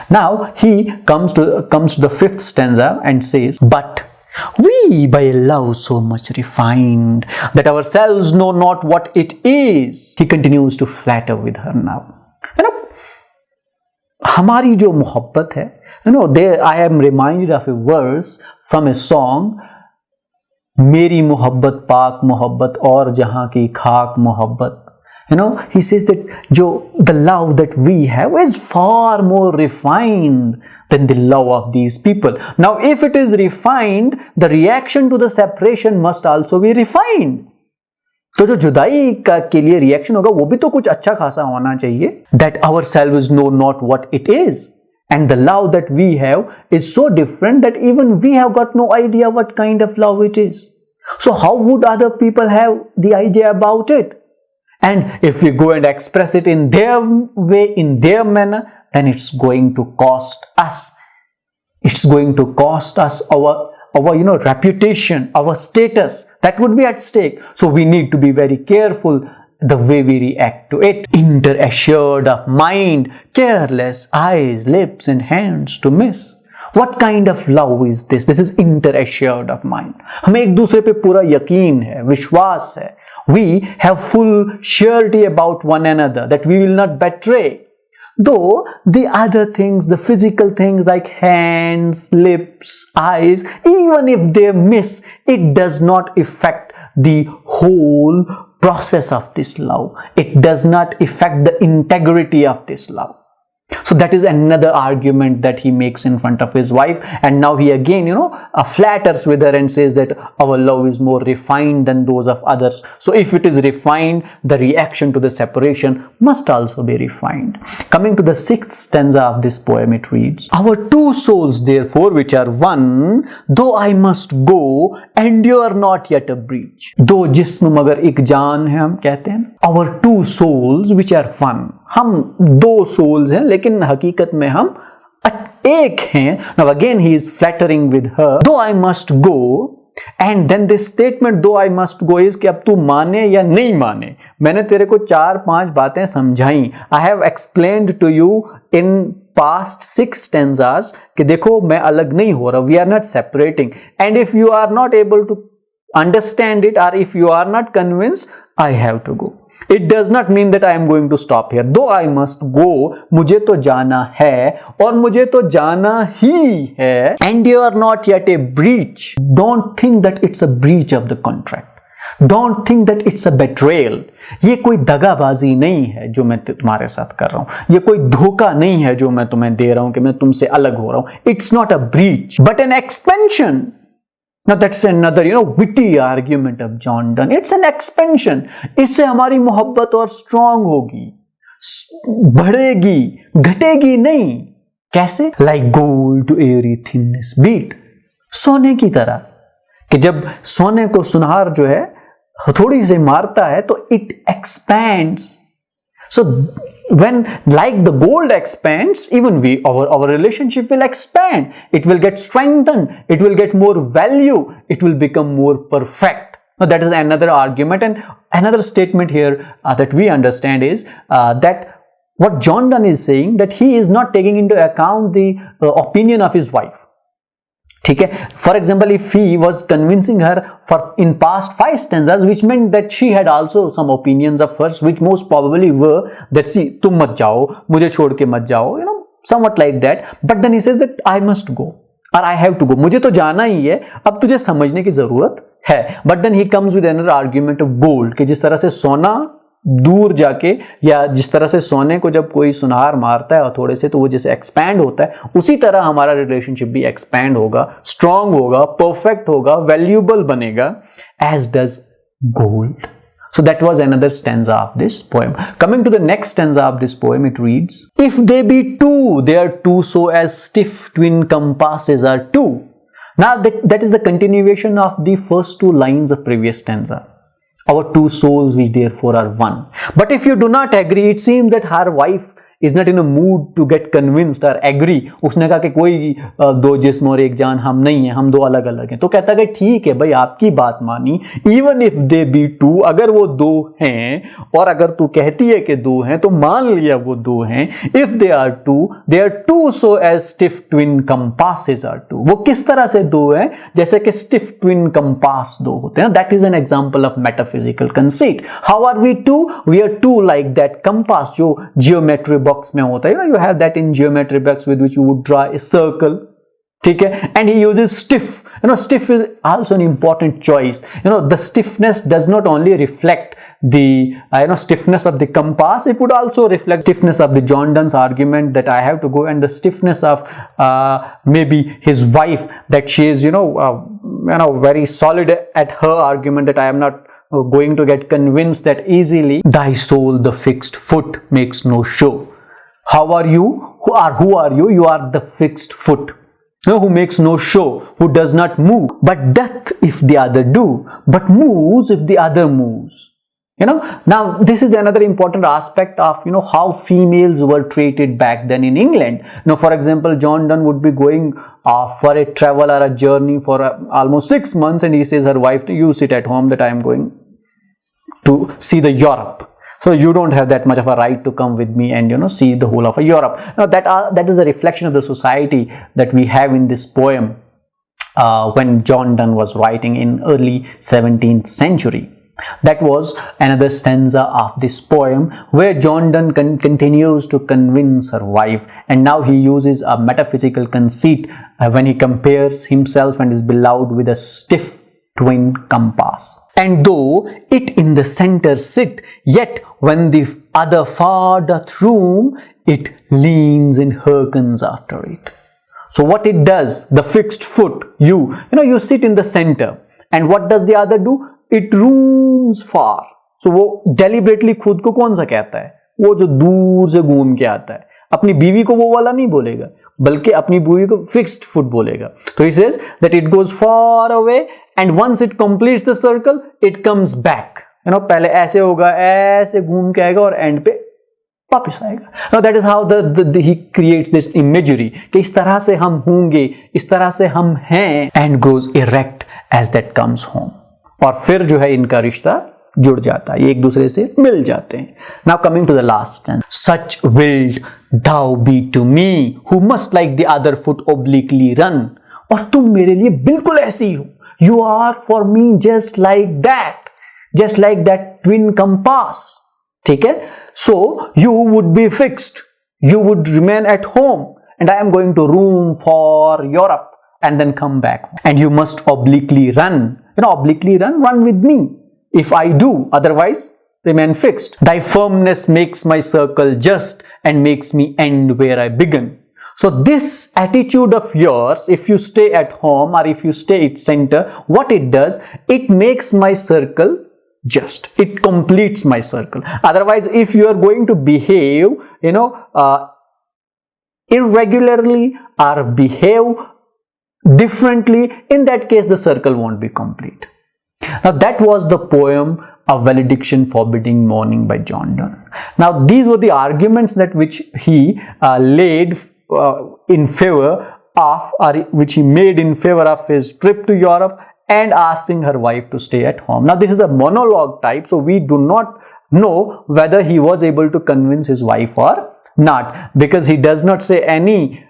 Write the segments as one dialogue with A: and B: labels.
A: Now he comes to the fifth stanza and says, but we by a love so much refined that ourselves know not what it is. He continues to flatter with her now. हमारी जो मोहब्बत है, there I am reminded of a verse from a song, मेरी मोहब्बत पाक मोहब्बत और जहां की खाक मोहब्बत. He says that the love that we have is far more refined than the love of these people. Now, if it is refined, the reaction to the separation must also be refined. तो जो जुदाई के लिए reaction होगा वो भी तो कुछ अच्छा खासा होना चाहिए. That ourselves know not what it is, and the love that we have is so different that even we have got no idea what kind of love it is. So how would other people have the idea about it? And if we go and express it in their way, in their manner, then it's going to cost us. It's going to cost us our reputation, our status. That would be at stake. So we need to be very careful the way we react to it. Inter-assured of mind, careless eyes, lips and hands to miss. What kind of love is this? This is inter-assured of mind. हमें एक दूसरे पे पूरा यकीन है, विश्वास है. We have full surety about one another that we will not betray. Though the other things, the physical things like hands, lips, eyes, even if they miss, it does not affect the whole process of this love. It does not affect the integrity of this love. So that is another argument that he makes in front of his wife, and now he again flatters with her and says that our love is more refined than those of others. So if it is refined, the reaction to the separation must also be refined. Coming to the sixth stanza of this poem, it reads, our two souls therefore which are one, though I must go, endure not yet a breach. दो जिस्म मगर एक जान है, हम कहते हैं. Our two souls which are one, हम दो souls हैं लेकिन हकीकत में हम एक हैं. Now again he is flattering with her. Though I must go, and then this statement though I must go is कि अब तू माने या नहीं माने. मैंने तेरे को 4-5 बातें समझाई. I have explained to you in past 6 stanzas कि देखो मैं अलग नहीं हो रहा. We are not separating. And if you are not able to understand it, or if you are not convinced, I have to go. It does not mean that I am going to stop here. Though I must go, मुझे तो जाना है और मुझे तो जाना ही है. Endure not yet a breach. Don't think that it's a breach of the contract. Don't think that it's a betrayal. ये कोई दगाबाजी नहीं है जो मैं तुम्हारे साथ कर रहा हूं. ये कोई धोखा नहीं है जो मैं तुम्हें दे रहा हूं कि मैं तुमसे अलग हो रहा हूं. It's not a breach, but an expansion. Now that's another witty argument of John Donne. It's an expansion. इससे हमारी मोहब्बत और strong होगी, बढ़ेगी, घटेगी नहीं. कैसे? Like gold to airy thinness beat. सोने की तरह कि जब सोने को सुनार जो है हथौड़ी से मारता है तो it expands. So when like the gold expands, even our relationship will expand. It will get strengthened. It will get more value. It will become more perfect. Now that is another argument, and another statement here that we understand is that what John Donne is saying, that he is not taking into account the opinion of his wife. ठीक है. For example, if he was convincing her for in past 5 stanzas, which meant that she had also some opinions of hers, which most probably were that see, तुम मत जाओ, मुझे छोड़ के मत जाओ, somewhat like that. But then he says that I must go or I have to go. मुझे तो जाना ही है, अब तुझे समझने की जरूरत है. But then he comes with another argument of gold कि जिस तरह से सोना दूर जाके, या जिस तरह से सोने को जब कोई सुनार मारता है थोड़े से तो वो जैसे एक्सपैंड होता है, उसी तरह हमारा रिलेशनशिप भी एक्सपैंड होगा, स्ट्रांग होगा, परफेक्ट होगा, वैल्यूएबल बनेगा, as does gold. So that was another stanza of this poem. Coming to the next stanza of this poem, it reads, if they be two, they are two so as stiff twin compasses are two. Now that is the continuation of the first 2 lines of previous stanza. Our two souls which therefore are one. But if you do not agree, it seems that her wife is not in a mood to get convinced or agree. उसने कहा कि कोई दो जिस्म और एक जान हम नहीं है, हम दो अलग अलग हैं. तो कहता है कि ठीक है भाई, आपकी बात मानी, even if they be two, अगर वो दो हैं और अगर तू कहती है कि दो हैं तो मान लिया वो दो हैं. If they are two so as stiff twin compasses are two. वो किस तरह से दो हैं? जैसे कि stiff twin compass दो होते हैं. That is an example of metaphysical conceit. How are we two? We are two like that compass जो geometry box में होता है. You have that in geometry box with which you would draw a circle. ठीक है? And he uses stiff. Stiff is also an important choice. The stiffness does not only reflect the stiffness of the compass, it would also reflect stiffness of the John Donne's argument that I have to go, and the stiffness of maybe his wife, that she is very solid at her argument, that I am not going to get convinced that easily. Thy soul the fixed foot makes no show. How are you? Who are you? You are the fixed foot. Who makes no show, who does not move, but doth if the other do, but moves if the other moves. Now this is another important aspect of how females were treated back then in England. For example, John Donne would be going for a travel or a journey for almost 6 months, and he says her wife, you sit at home, that I am going to see the Europe. So you don't have that much of a right to come with me and see the whole of Europe. Now that is a reflection of the society that we have in this poem when John Donne was writing in early 17th century. That was another stanza of this poem where John Donne continues to convince her wife, and now he uses a metaphysical conceit when he compares himself and his beloved with a stiff twin compass. And though it in the center sit, yet when the other far doth roam, it leans and hearkens after it. So what it does, the fixed foot, you sit in the center, and what does the other do? It rooms far. So वो deliberately खुद को कौन सा कहता है? वो जो दूर से घूम के आता है. अपनी बीवी को वो वाला नहीं बोलेगा, बल्कि अपनी बीवी को फिक्स्ड फुट बोलेगा. तो he says that it goes far away, and once it completes the circle, it comes back. पहले ऐसे होगा, ऐसे घूम के आएगा और एंड पे वापस आएगा. Now that is how he creates this imagery कि इस तरह से हम होंगे, इस तरह से हम हैं, and grows erect as that comes home. और फिर जो है इनका रिश्ता जुड़ जाता है, ये एक दूसरे से मिल जाते हैं. Now coming to the last stanza. Such willed thou be to me, who must like the other foot obliquely run. और तुम मेरे लिए बिल्कुल ऐसी हो. You are for me just like that twin compass. ठीक है? So you would be fixed. You would remain at home, and I am going to roam for Europe and then come back. And you must obliquely run. Obliquely run with me. If I do, otherwise remain fixed. Thy firmness makes my circle just and makes me end where I begin. So this attitude of yours, if you stay at home or if you stay at center, what it does, it makes my circle just. It completes my circle. Otherwise, if you are going to behave, irregularly or behave differently, in that case the circle won't be complete. Now that was the poem A Valediction Forbidding Mourning by John Donne. Now these were the arguments that which he laid in favor of, or which he made in favor of his trip to Europe and asking her wife to stay at home. Now this is a monologue type, so we do not know whether he was able to convince his wife or not, because he does not say any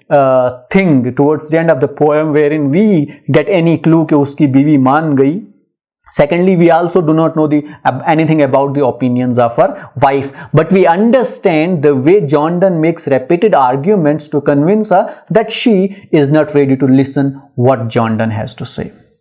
A: thing towards the end of the poem wherein we get any clue कि उसकी बीवी मान गई. Secondly, we also do not know anything about the opinions of her wife, but we understand the way John Donne makes repeated arguments to convince her that she is not ready to listen what John Donne has to say.